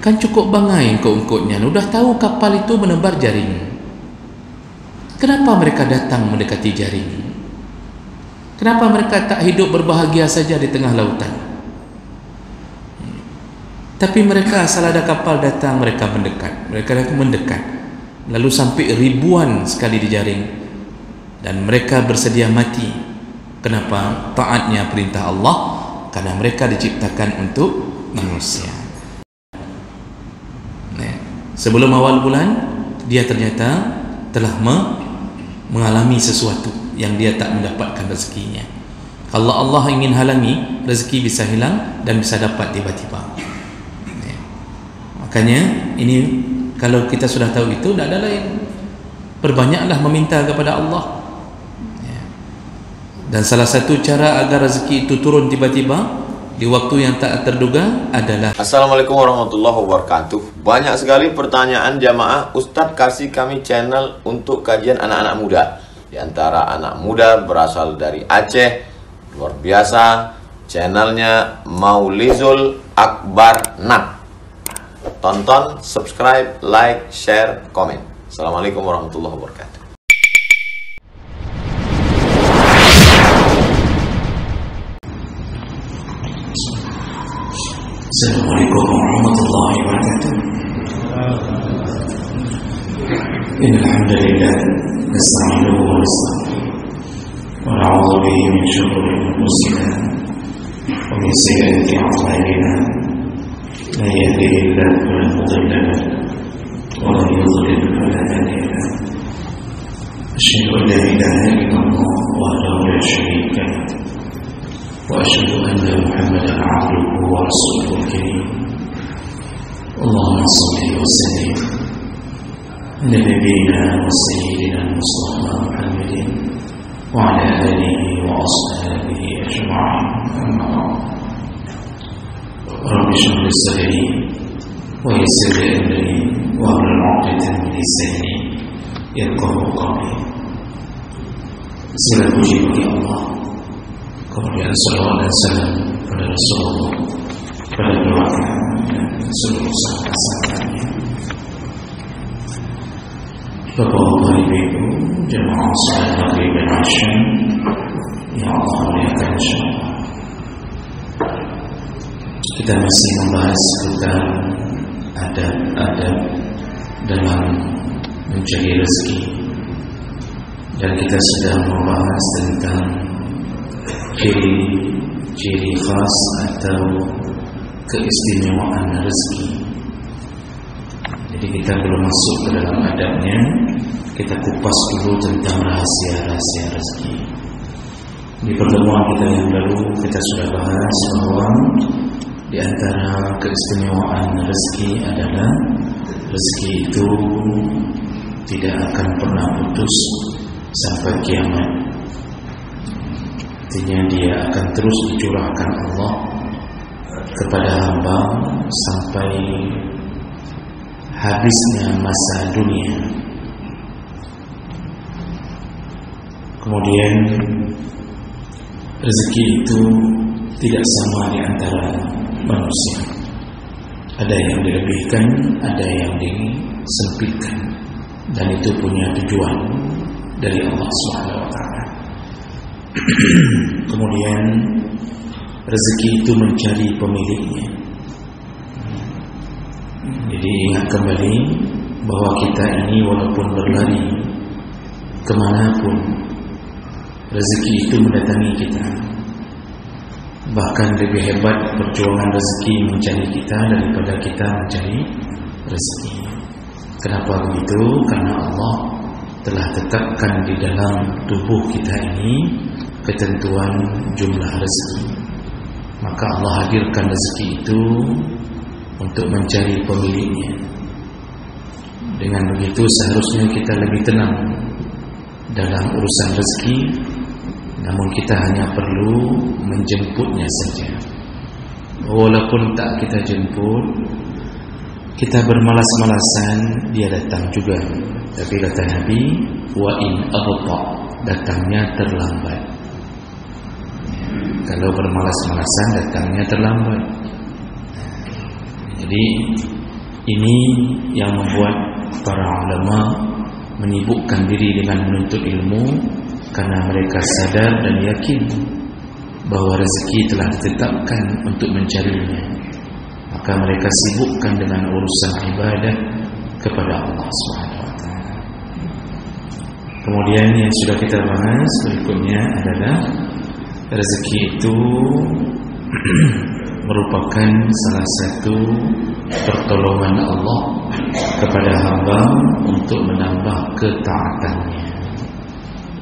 Kan cukup bangai engkau-engkaunya, udah tahu kapal itu menebar jaring. Kenapa mereka datang mendekati jaring? Kenapa mereka tak hidup berbahagia saja di tengah lautan? Tapi mereka asal ada kapal datang, mereka mendekat, lalu sampai ribuan sekali di jaring, dan mereka bersedia mati. Kenapa? Taatnya perintah Allah, karena mereka diciptakan untuk manusia. Sebelum awal bulan, dia ternyata telah mengalami sesuatu yang dia tak mendapatkan rezekinya. Kalau Allah ingin halangi, rezeki bisa hilang dan bisa dapat tiba-tiba. Makanya ini, kalau kita sudah tahu itu, tidak ada lain, perbanyaklah meminta kepada Allah. Dan salah satu cara agar rezeki itu turun tiba-tiba di waktu yang tak terduga adalah Assalamualaikum warahmatullahi wabarakatuh. Banyak sekali pertanyaan jamaah, Ustadz kasih kami channel untuk kajian anak-anak muda. Di antara anak muda berasal dari Aceh, luar biasa, channelnya Maulizul Akbar Nak. Tonton, subscribe, like, share, komen. Assalamualaikum warahmatullahi wabarakatuh. Assalamualaikum warahmatullahi wabarakatuh. Innal hamdalillah nasta'inuhu wa nastaghfiruh wa na'udzu bihi min shururi anfusina wa min sayyiati a'malina. Man yahdihillahu fala mudilla lahu wa man yudlil fala hadiya lahu. Asyhadu an la ilaha illallah wahdahu la syarika lahu وأشهد أن محمدا عبده ورسوله الكريم. اللهم صل وسلم على نبينا وسيدنا المصطفى محمد وعلى آله وأصحابه أجمعين. أما بعد، رب اشرح لي صدري ويسر لي أمري واحلل عقدة من لساني يفقهوا قولي. Segala puji bagi Allah, kemudian salawat dan salam pada Rasulullah, pada keluarga dan seluruh sahabat-sahabatnya. Bapak-bapak, ibu-ibu, jemaah salat maghrib dan isya yang Allah muliakan insyaallah. Kita masih membahas tentang adab-adab dalam mencari rezeki, dan kita sedang membahas tentang ciri khas atau keistimewaan rezeki. Jadi kita belum masuk ke dalam adabnya, kita kupas dulu tentang rahasia-rahasia rezeki. Di pertemuan kita yang lalu kita sudah bahas bahwa di antara keistimewaan rezeki adalah rezeki itu tidak akan pernah putus sampai kiamat. Artinya dia akan terus dicurahkan Allah kepada hamba sampai habisnya masa dunia. Kemudian rezeki itu tidak sama di antara manusia. Ada yang dilebihkan, ada yang disempitkan, dan itu punya tujuan dari Allah SWT. Kemudian rezeki itu mencari pemiliknya. Jadi ingat kembali bahwa kita ini walaupun berlari kemanapun, rezeki itu mendatangi kita. Bahkan lebih hebat perjuangan rezeki mencari kita daripada kita mencari rezeki. Kenapa begitu? Karena Allah telah tetapkan di dalam tubuh kita ini ketentuan jumlah rezeki. Maka Allah hadirkan rezeki itu untuk mencari pemiliknya. Dengan begitu seharusnya kita lebih tenang dalam urusan rezeki, namun kita hanya perlu menjemputnya saja. Walaupun tak kita jemput, kita bermalas-malasan, dia datang juga. Tapi kata Nabi, wa in abta, datangnya terlambat. Kalau bermalas-malasan, datangnya terlambat. Jadi Ini yang membuat para ulama menyibukkan diri dengan menuntut ilmu, karena mereka sadar dan yakin bahwa rezeki telah ditetapkan untuk mencarinya. Maka mereka sibukkan dengan urusan ibadah kepada Allah SWT. Kemudian yang sudah kita bahas berikutnya adalah rezeki itu merupakan salah satu pertolongan Allah kepada hamba untuk menambah ketaatannya.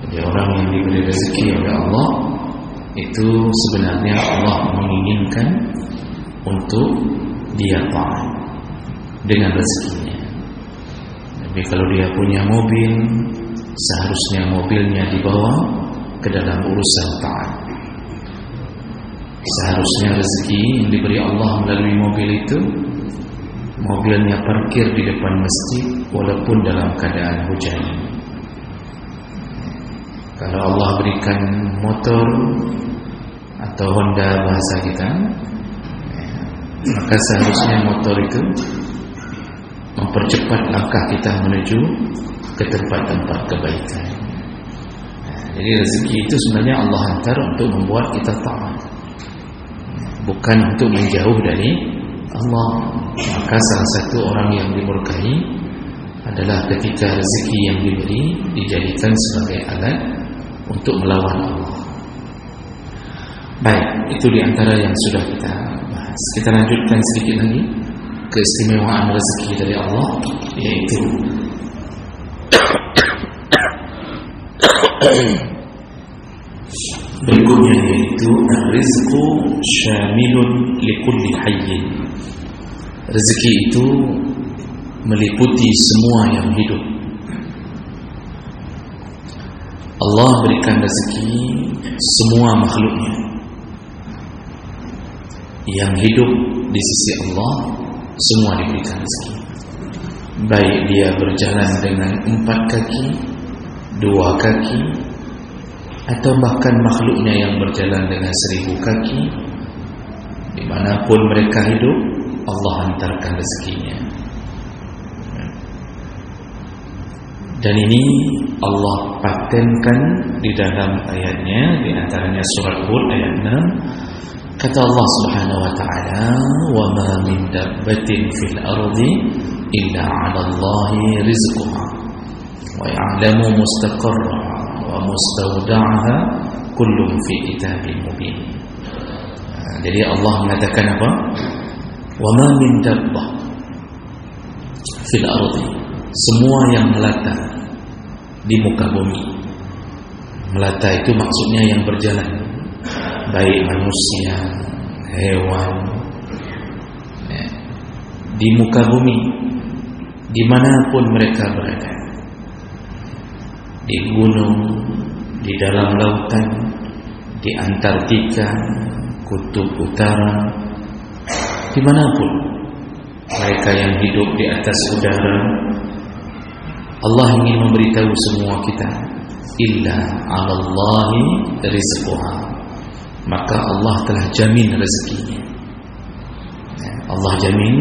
Jadi orang yang diberi rezeki oleh Allah itu sebenarnya Allah menginginkan untuk dia taat dengan rezekinya. Tapi kalau dia punya mobil, seharusnya mobilnya dibawa ke dalam urusan taat. Seharusnya rezeki yang diberi Allah melalui mobil itu, mobilnya parkir di depan masjid walaupun dalam keadaan hujan. Kalau Allah berikan motor atau Honda bahasa kita, maka seharusnya motor itu mempercepat langkah kita menuju ke tempat-tempat kebaikan. Jadi rezeki itu sebenarnya Allah hantar untuk membuat kita taat, bukan untuk menjauh dari Allah. Maka salah satu orang yang dimurkai adalah ketika rezeki yang diberi dijadikan sebagai alat untuk melawan Allah. Baik, itu diantara yang sudah kita bahas. Kita lanjutkan sedikit lagi keistimewaan rezeki dari Allah, yaitu berikutnya, yaitu ar-rizqu syamilun likulli hayyin. Rezeki itu meliputi semua yang hidup. Allah berikan rezeki semua makhluknya. Yang hidup di sisi Allah semua diberikan rezeki, baik dia berjalan dengan 4 kaki, 2 kaki, atau bahkan makhluknya yang berjalan dengan 1000 kaki. Dimanapun mereka hidup, Allah hantarkan rezekinya. Dan ini Allah patenkan di dalam ayatnya, di antaranya surat Hud ayat 6. Kata Allah Subhanahu wa taala, "Wa ma min dabbatin fil ardi illa 'ala Allahi rizquha wa ya'lamu mustaqarraha wa mustawda'aha kullun fi kitabin mubin." Jadi Allah mengatakan apa? Wa ma min dabbah fil ardi, semua yang melata di muka bumi. Melata itu maksudnya yang berjalan, baik manusia, hewan, di muka bumi, dimanapun mereka berada, di gunung, di dalam lautan, di Antartika, kutub utara, dimanapun mereka yang hidup di atas udara, Allah ingin memberitahu semua kita, illa 'ala Allahi rizquha, maka Allah telah jamin rezekinya. Allah jamin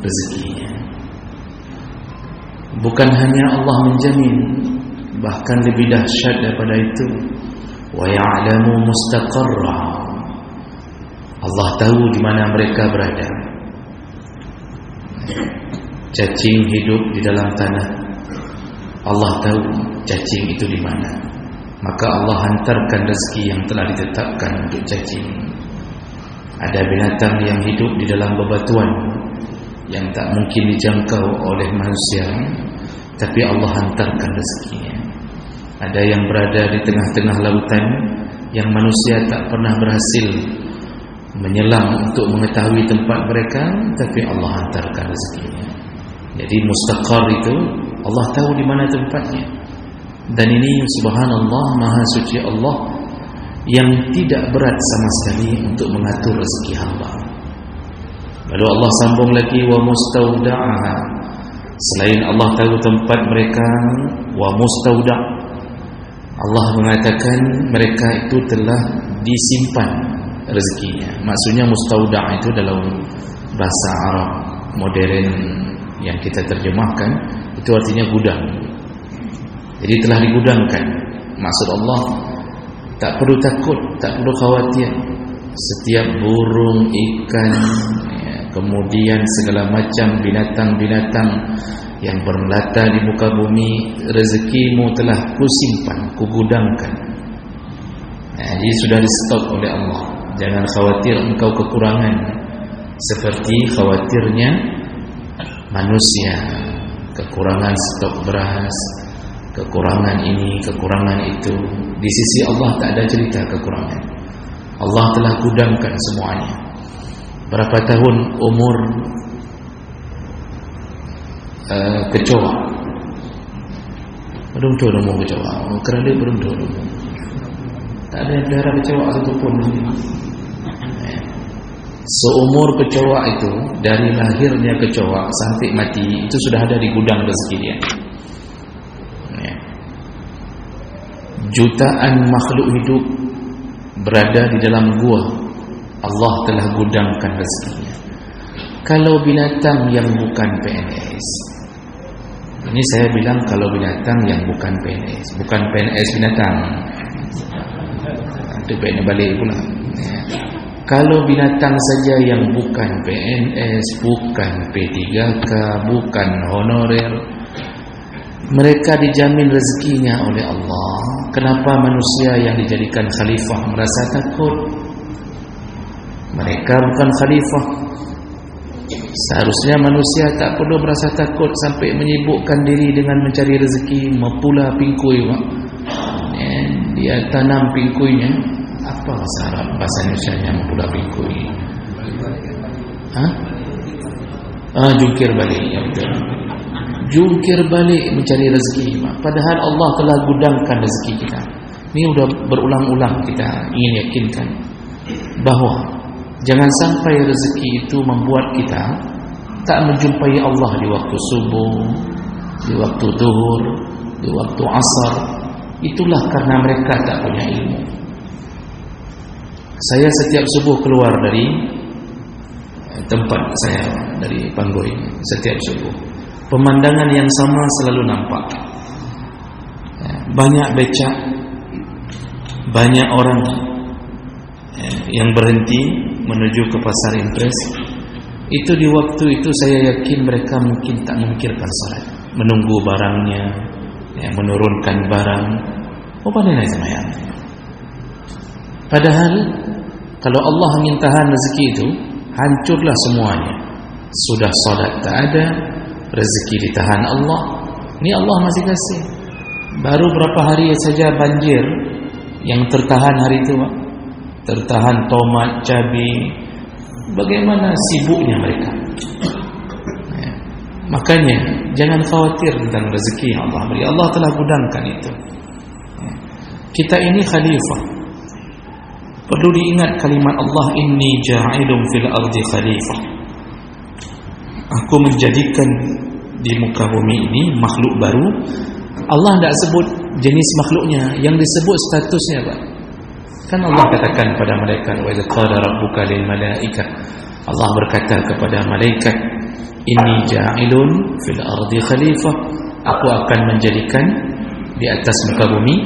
rezekinya. Bukan hanya Allah menjamin, bahkan lebih dahsyat daripada itu, wa ya'lamu mustaqarraha, Allah tahu di mana mereka berada. Cacing hidup di dalam tanah, Allah tahu cacing itu di mana. Maka Allah hantarkan rezeki yang telah ditetapkan untuk cacing. Ada binatang yang hidup di dalam bebatuan yang tak mungkin dijangkau oleh manusia, tapi Allah hantarkan rezekinya. Ada yang berada di tengah-tengah lautan yang manusia tak pernah berhasil menyelam untuk mengetahui tempat mereka, tapi Allah hantarkan rezekinya. Jadi mustaqar itu Allah tahu di mana tempatnya. Dan ini subhanallah, maha suci Allah yang tidak berat sama sekali untuk mengatur rezeki hamba. Lalu Allah sambung lagi, wa mustawda'aha, selain Allah tahu tempat mereka, wa mustawda', Allah mengatakan mereka itu telah disimpan rezekinya. Maksudnya mustawda' itu dalam bahasa Arab modern yang kita terjemahkan itu artinya gudang. Jadi telah digudangkan. Maksud Allah, tak perlu takut, tak perlu khawatir. Setiap burung, ikan, kemudian segala macam binatang-binatang yang bermelata di muka bumi, rezekimu telah kusimpan, kugudangkan. Jadi sudah di stok oleh Allah. Jangan khawatir engkau kekurangan seperti khawatirnya manusia, kekurangan stok beras, kekurangan ini, kekurangan itu. Di sisi Allah tak ada cerita kekurangan. Allah telah gudangkan semuanya. Berapa tahun umur kecoa? Belum tahu umur kecoa. Kerana dia belum tahu. Tak ada yang pelihara kecoa satu pun. Seumur kecoa itu, dari lahirnya kecoa sampai mati, itu sudah ada di gudang rezeki dia. Jutaan makhluk hidup berada di dalam gua. Allah telah gudangkan rezekinya. Kalau binatang yang bukan PNS, ini saya bilang kalau binatang yang bukan PNS, bukan PNS binatang, itu PNS balik pula. Kalau binatang saja yang bukan PNS, bukan P3K, bukan honorer, mereka dijamin rezekinya oleh Allah. Kenapa manusia yang dijadikan khalifah merasa takut? Mereka bukan khalifah. Seharusnya manusia tak perlu merasa takut sampai menyibukkan diri dengan mencari rezeki, mempula pingkui. Dia tanam pingkuinya. Apa bahasa Arab, bahasa Indonesianya mempula pingkui? Jungkir balik, ya betul. Jungkir balik mencari rezeki. Padahal Allah telah gudangkan rezeki kita. Ini sudah berulang-ulang kita ingin yakinkan bahawa jangan sampai rezeki itu membuat kita tak menjumpai Allah di waktu subuh, di waktu zuhur, di waktu asar. Itulah karena mereka tak punya ilmu. Saya setiap subuh keluar dari tempat saya, dari Panggul ini, setiap subuh. Pemandangan yang sama selalu nampak. Banyak becak, banyak orang yang berhenti menuju ke pasar impres. Itu di waktu itu saya yakin mereka mungkin tak memikirkan salat, menunggu barangnya, menurunkan barang. Pandai semayang. Padahal kalau Allah ingin tahan rezeki itu, hancurlah semuanya. Sudah salat tak ada, rezeki ditahan Allah. Ini Allah masih kasih. Baru berapa hari saja banjir yang tertahan hari itu, Pak. Tertahan tomat, cabai. Bagaimana sibuknya mereka. Makanya jangan khawatir tentang rezeki yang Allah beri. Allah telah gudangkan itu. Kita ini khalifah. Perlu diingat kalimat Allah, inni ja'ilun fil ardi khalifah. Aku menjadikan di muka bumi ini makhluk baru. Allah tidak sebut jenis makhluknya, yang disebut statusnya, Pak. Kan Allah katakan pada malaikat, wa idza qala rabbuka lil malaikah, Allah berkata kepada malaikat, inni ja'ilun fil ardi khalifah. Aku akan menjadikan di atas muka bumi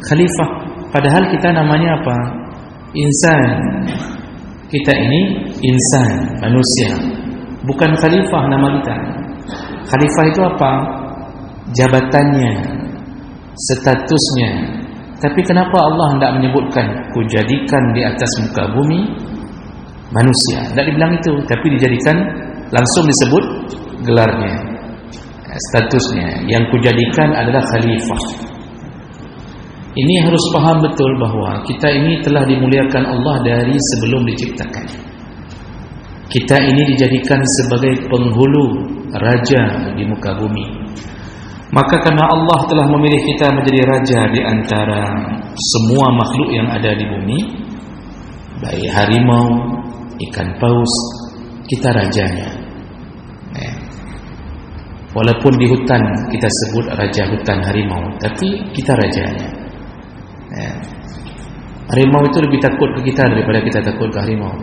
khalifah. Padahal kita namanya apa? Insan. Kita ini insan, manusia. Bukan khalifah nama kita. Khalifah itu apa? Jabatannya, statusnya. Tapi kenapa Allah tidak menyebutkan kujadikan di atas muka bumi manusia? Tidak dibilang itu, tapi dijadikan, langsung disebut gelarnya, statusnya. Yang kujadikan adalah khalifah. Ini harus paham betul bahawa kita ini telah dimuliakan Allah dari sebelum diciptakan. Kita ini dijadikan sebagai penghulu, raja di muka bumi. Maka karena Allah telah memilih kita menjadi raja di antara semua makhluk yang ada di bumi, baik harimau, ikan paus, kita rajanya. Walaupun di hutan kita sebut raja hutan harimau, tapi kita rajanya. Harimau itu lebih takut ke kita daripada kita takut ke harimau.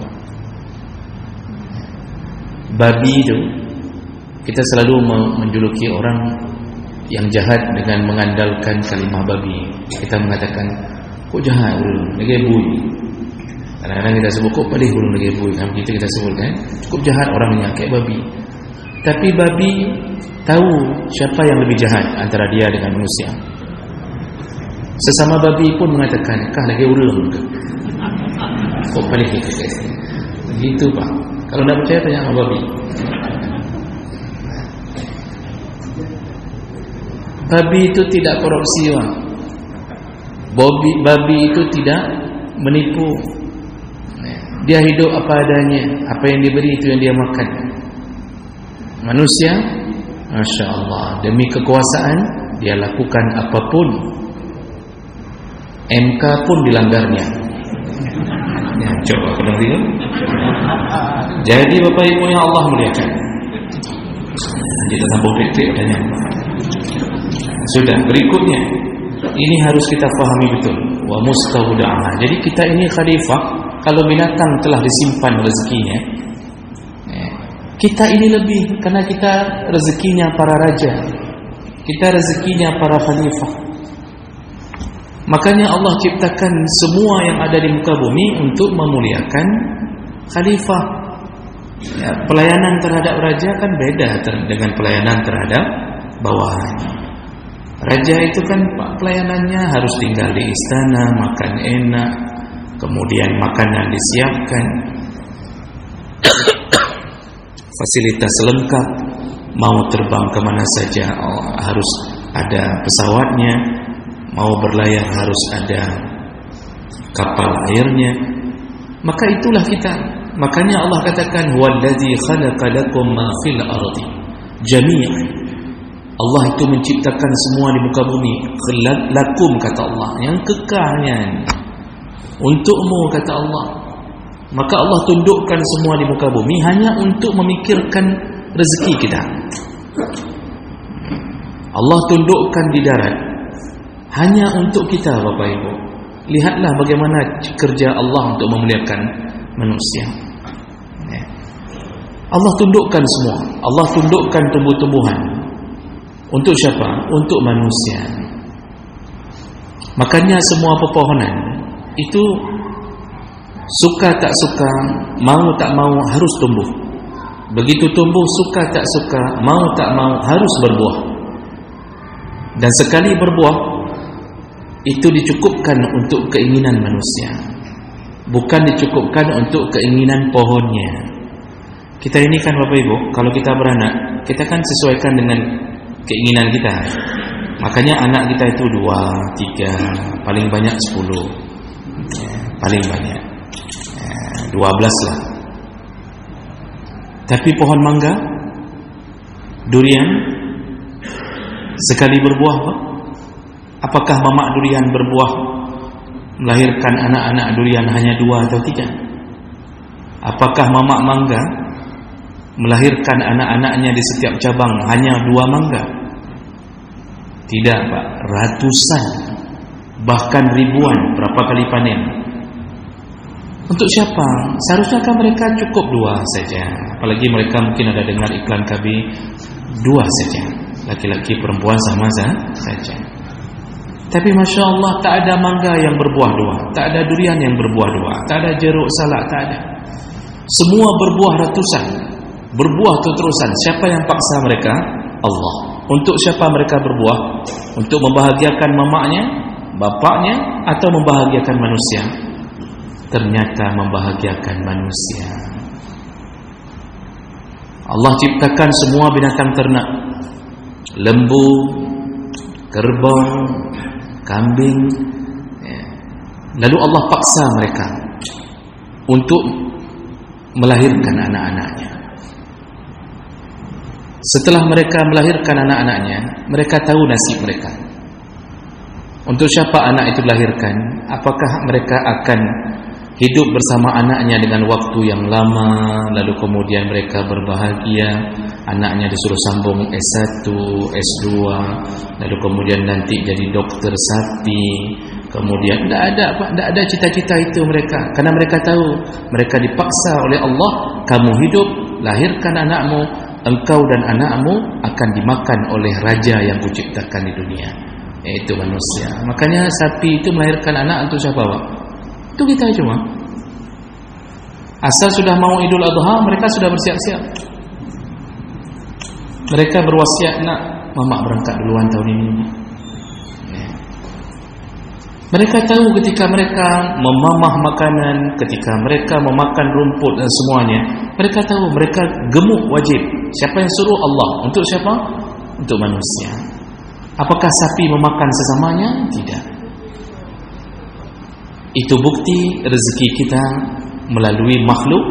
Babi itu Kita selalu menjuluki orang yang jahat dengan mengandalkan kalimah babi. Kita mengatakan, kok jahat ulun, lagi bui. Kadang-kadang kita sebut, kok pedih ulun lagi bui. Kan kita sebut kan, cukup jahat orangnya kayak babi. Tapi babi tahu siapa yang lebih jahat antara dia dengan manusia. Sesama babi pun mengatakan, kah lagi ulun ke? Kok pedih kita guys. Begitu Pak. Kalau tidak percaya tanya sama babi. Babi itu tidak korupsi, Pak. Babi itu tidak menipu. Dia hidup apa adanya. Apa yang diberi itu yang dia makan. Manusia, Masya Allah, demi kekuasaan dia lakukan apapun. MK pun dilanggarnya. Ya, coba pernah lihat. Jadi Bapak Ibu yang Allah muliakan, kita sambung titik tanya. Sudah, berikutnya ini harus kita fahami betul. Wa mustauda'a. Jadi kita ini khalifah. Kalau binatang telah disimpan rezekinya, kita ini lebih, karena kita rezekinya para raja, kita rezekinya para khalifah. Makanya Allah ciptakan semua yang ada di muka bumi untuk memuliakan khalifah. Ya, pelayanan terhadap raja kan beda dengan pelayanan terhadap bawahan. Raja itu kan pelayanannya harus tinggal di istana, makan enak, kemudian makanan disiapkan, fasilitas lengkap, mau terbang kemana saja harus ada pesawatnya, mau berlayar harus ada kapal airnya. Maka itulah kita. Makanya Allah katakan, "Huwallazi khalaqa lakum ma fil ardi jami'an." Allah itu menciptakan semua di muka bumi. Lakum kata Allah, yang kekalnya untukmu kata Allah. Maka Allah tundukkan semua di muka bumi hanya untuk memikirkan rezeki kita. Allah tundukkan di darat hanya untuk kita Bapak Ibu. Lihatlah bagaimana kerja Allah untuk memuliakan manusia. Allah tundukkan semua. Allah tundukkan tumbuh-tumbuhan. Untuk siapa? Untuk manusia. Makanya semua pepohonan itu suka tak suka, mau tak mau harus tumbuh. Begitu tumbuh, suka tak suka, mau tak mau harus berbuah. Dan sekali berbuah itu dicukupkan untuk keinginan manusia, bukan dicukupkan untuk keinginan pohonnya. Kita ini kan Bapak Ibu, kalau kita beranak, kita kan sesuaikan dengan keinginan kita. Makanya anak kita itu 2, 3, paling banyak 10, paling banyak 12 lah. Tapi pohon mangga, durian, sekali berbuah, apakah mamak durian berbuah melahirkan anak-anak durian hanya 2 atau 3? Apakah mamak mangga melahirkan anak-anaknya di setiap cabang hanya 2 mangga? Tidak Pak, ratusan, bahkan ribuan, berapa kali panen. Untuk siapa? Seharusnya kan mereka cukup 2 saja. Apalagi mereka mungkin ada dengar iklan KB, 2 saja, laki-laki perempuan sama saja. Tapi Masya Allah, tak ada mangga yang berbuah 2, tak ada durian yang berbuah 2, tak ada jeruk salak, tak ada. Semua berbuah ratusan, berbuah terus-terusan. Siapa yang paksa mereka? Allah. Untuk siapa mereka berbuah? Untuk membahagiakan mamaknya, bapaknya, atau membahagiakan manusia? Ternyata membahagiakan manusia. Allah ciptakan semua binatang ternak, lembu, kerbau, kambing, lalu Allah paksa mereka untuk melahirkan anak-anaknya. Setelah mereka melahirkan anak-anaknya, mereka tahu nasib mereka. Untuk siapa anak itu dilahirkan? Apakah mereka akan hidup bersama anaknya dengan waktu yang lama, lalu kemudian mereka berbahagia, anaknya disuruh sambung S1, S2, lalu kemudian nanti jadi dokter sapi, kemudian tidak ada cita-cita itu mereka, karena mereka tahu mereka dipaksa oleh Allah, kamu hidup, lahirkan anakmu, engkau dan anakmu akan dimakan oleh raja yang kuciptakan di dunia, yaitu manusia. Makanya sapi itu melahirkan anak untuk siapa, Pak? Itu kita cuma. Asal sudah mau Idul Adha, mereka sudah bersiap-siap. Mereka berwasiat, nak, Mamak berangkat duluan tahun ini. Mereka tahu ketika mereka memamah makanan, ketika mereka memakan rumput dan semuanya, mereka tahu mereka gemuk wajib. Siapa yang suruh? Allah. Untuk siapa? Untuk manusia. Apakah sapi memakan sesamanya? Tidak. Itu bukti rezeki kita melalui makhluk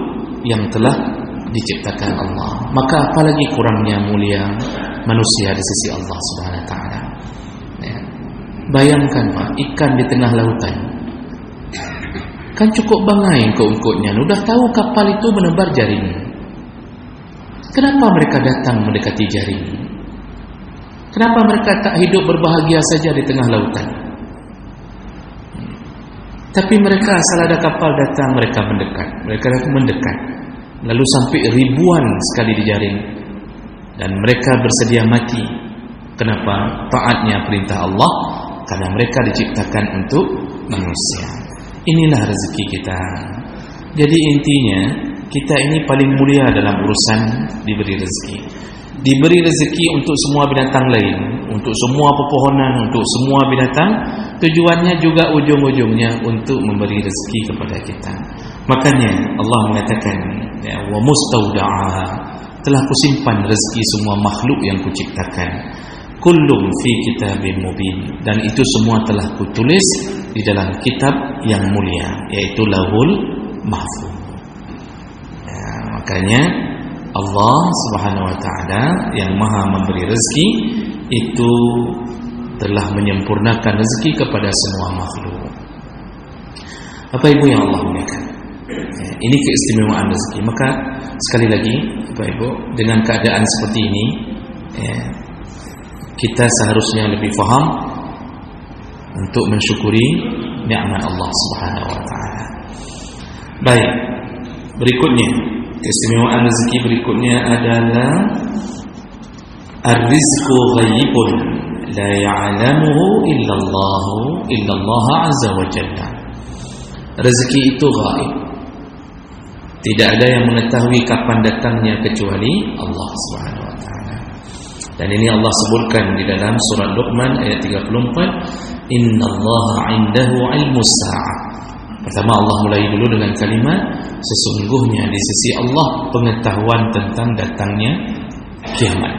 yang telah diciptakan Allah. Maka apalagi kurangnya mulia manusia di sisi Allah Subhanahu wa taala. Bayangkan, Pak, ikan di tengah lautan. Kan cukup bangai engkau-engkaunya, udah tahu kapal itu menebar jaring. Kenapa mereka datang mendekati jaring? Kenapa mereka tak hidup berbahagia saja di tengah lautan? Tapi mereka asal ada kapal datang, mereka mendekat. Lalu sampai ribuan sekali di jaring. Dan mereka bersedia mati. Kenapa? Taatnya perintah Allah. Karena mereka diciptakan untuk manusia. Inilah rezeki kita. Jadi intinya, kita ini paling mulia dalam urusan diberi rezeki. Diberi rezeki untuk semua binatang lain, untuk semua pepohonan, untuk semua binatang. Tujuannya juga ujung-ujungnya untuk memberi rezeki kepada kita. Makanya Allah mengatakan, ya, wa mustauda'a, telah kusimpan rezeki semua makhluk yang kuciptakan. Kullum fi kitabim mubin, dan itu semua telah kutulis di dalam kitab yang mulia, yaitu Lauhul Mahfuz. Ya, makanya Allah Subhanahu wa taala yang Maha memberi rezeki itu telah menyempurnakan rezeki kepada semua makhluk. Bapak Ibu yang Allah muliakan, ya, ini keistimewaan rezeki. Maka sekali lagi, Bapak Ibu, dengan keadaan seperti ini, ya, kita seharusnya lebih faham untuk mensyukuri nikmat Allah Subhanahu wa taala. Baik, berikutnya keistimewaan rezeki berikutnya adalah ar-rizqu ghaibun la ya'lamuhu illallah azza wa jalla. Rezeki itu ghaib. Tidak ada yang mengetahui kapan datangnya kecuali Allah Subhanahu wa taala. Dan ini Allah sebutkan di dalam surat Luqman ayat 34, innallaha 'indahu 'ilmus sa'ah. Pertama Allah mulai dulu dengan kalimat sesungguhnya di sisi Allah pengetahuan tentang datangnya kiamat.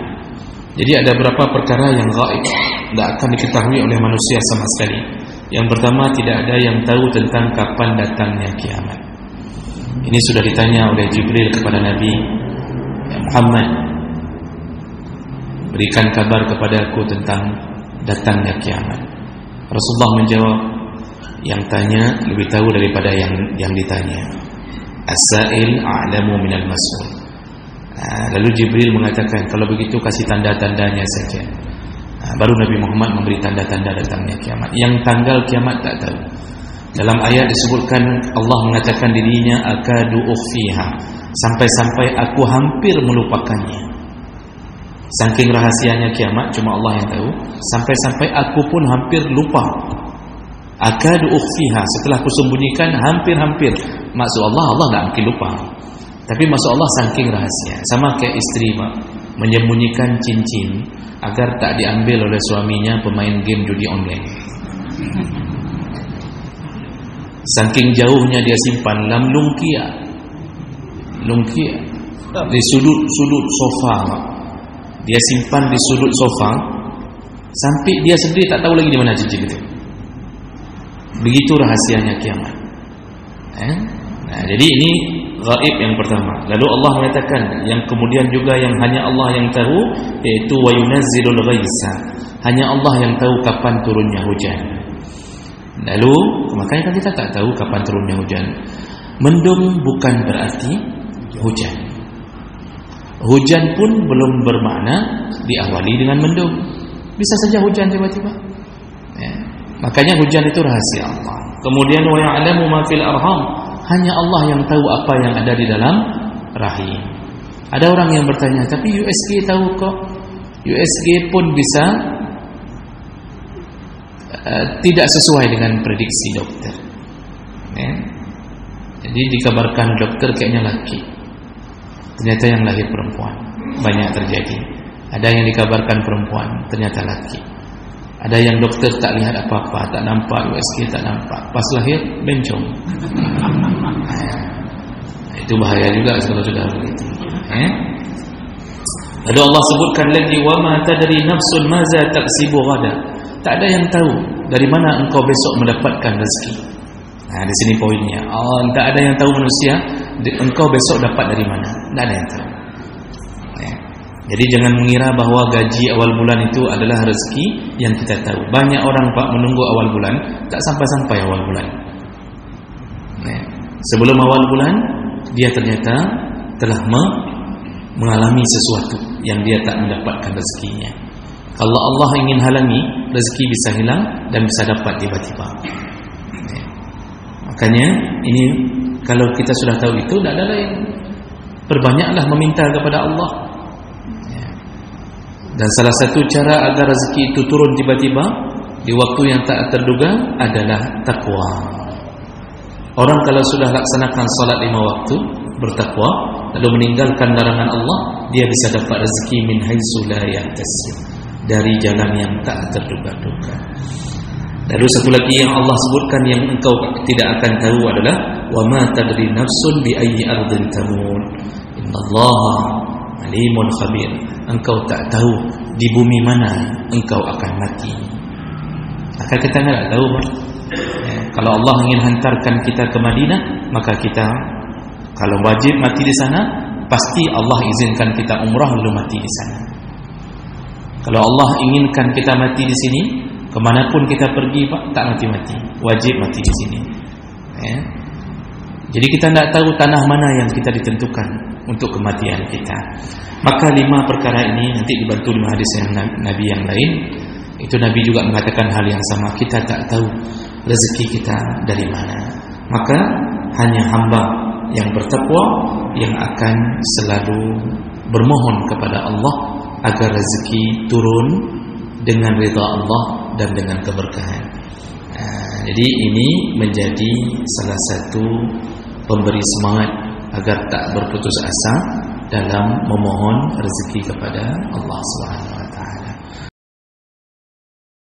Jadi ada beberapa perkara yang gaib, tidak akan diketahui oleh manusia sama sekali. Yang pertama, tidak ada yang tahu tentang kapan datangnya kiamat. Ini sudah ditanya oleh Jibril kepada Nabi Muhammad, berikan kabar kepadaku tentang datangnya kiamat. Rasulullah menjawab, yang tanya lebih tahu daripada yang ditanya. As-sa'il a'lamu minal mas'ul. Lalu Jibril mengatakan, kalau begitu kasih tanda-tandanya saja. Baru Nabi Muhammad memberi tanda-tanda datangnya kiamat. Yang tanggal kiamat tak tahu. Dalam ayat disebutkan Allah mengatakan dirinya akadu ukhfiha, sampai-sampai aku hampir melupakannya. Saking rahasianya kiamat cuma Allah yang tahu, sampai-sampai aku pun hampir lupa. Akadu ukhfiha, setelah kusembunyikan hampir-hampir. Maksud Allah tak mungkin lupa. Tapi maksud Allah saking rahasia. Sama kayak istri, Pak, menyembunyikan cincin agar tak diambil oleh suaminya pemain game judi online. Saking jauhnya dia simpan dalam lungkia di sudut sofa, Pak. Dia simpan di sudut sofa sampai dia sendiri tak tahu lagi di mana cincin itu. Begitu rahasianya kiamat. Nah, jadi ini gaib yang pertama. Lalu Allah mengatakan yang kemudian juga yang hanya Allah yang tahu, yaitu wa yunazzilul ghaitsa. Hanya Allah yang tahu kapan turunnya hujan. Lalu makanya kan kita tak tahu kapan turunnya hujan. Mendung bukan berarti hujan. Hujan pun belum bermakna diawali dengan mendung. Bisa saja hujan tiba-tiba. Ya. Makanya hujan itu rahasia Allah. Kemudian wa ya'lamu ma fil arham, hanya Allah yang tahu apa yang ada di dalam rahim. Ada orang yang bertanya, tapi USG tahu kok, USG pun bisa tidak sesuai dengan prediksi dokter. Ya. Jadi dikabarkan dokter kayaknya laki, ternyata yang lahir perempuan. Banyak terjadi. Ada yang dikabarkan perempuan, ternyata laki. Ada yang dokter tak lihat apa-apa, tak nampak USG, tak nampak, pas lahir bencong. Itu bahaya juga kalau sudah begitu. Lalu Allah sebutkan lagi, wa ma tadri nafsun maza taksibu ghada. Tak ada yang tahu dari mana engkau besok mendapatkan rezeki. Di sini poinnya. Tak ada yang tahu manusia engkau besok dapat dari mana. Tak ada yang tahu. Jadi jangan mengira bahawa gaji awal bulan itu adalah rezeki yang kita tahu. Banyak orang Pak menunggu awal bulan, tak sampai-sampai awal bulan. Sebelum awal bulan, dia ternyata telah mengalami sesuatu yang dia tak mendapatkan rezekinya. Kalau Allah ingin halangi, rezeki bisa hilang dan bisa dapat tiba-tiba. Makanya ini kalau kita sudah tahu itu, tidak ada lain, perbanyaklah meminta kepada Allah. Dan salah satu cara agar rezeki itu turun tiba-tiba di waktu yang tak terduga adalah takwa. Orang kalau sudah laksanakan salat 5 waktu, bertakwa, lalu meninggalkan larangan Allah, dia bisa dapat rezeki min haitsu la yahtasib, dari jalan yang tak terduga-duga. Lalu satu lagi yang Allah sebutkan yang engkau tidak akan tahu adalah wa ma tadri nafsun bi ayyi ardin tamut innallaha alimun khabir. Engkau tak tahu di bumi mana engkau akan mati. Maka kita tidak tahu. Kalau Allah ingin hantarkan kita ke Madinah, maka kita kalau wajib mati di sana, pasti Allah izinkan kita umrah lalu mati di sana. Kalau Allah inginkan kita mati di sini, kemanapun kita pergi Pak, tak mati-mati, wajib mati di sini. Jadi kita tidak tahu tanah mana yang kita ditentukan untuk kematian kita. Maka 5 perkara ini nanti dibantu 5 hadis yang Nabi yang lain. Itu Nabi juga mengatakan hal yang sama. Kita tak tahu rezeki kita dari mana. Maka hanya hamba yang bertakwa yang akan selalu bermohon kepada Allah agar rezeki turun dengan ridha Allah dan dengan keberkahan. Jadi ini menjadi salah satu pemberi semangat agar tak berputus asa dalam memohon rezeki kepada Allah SWT.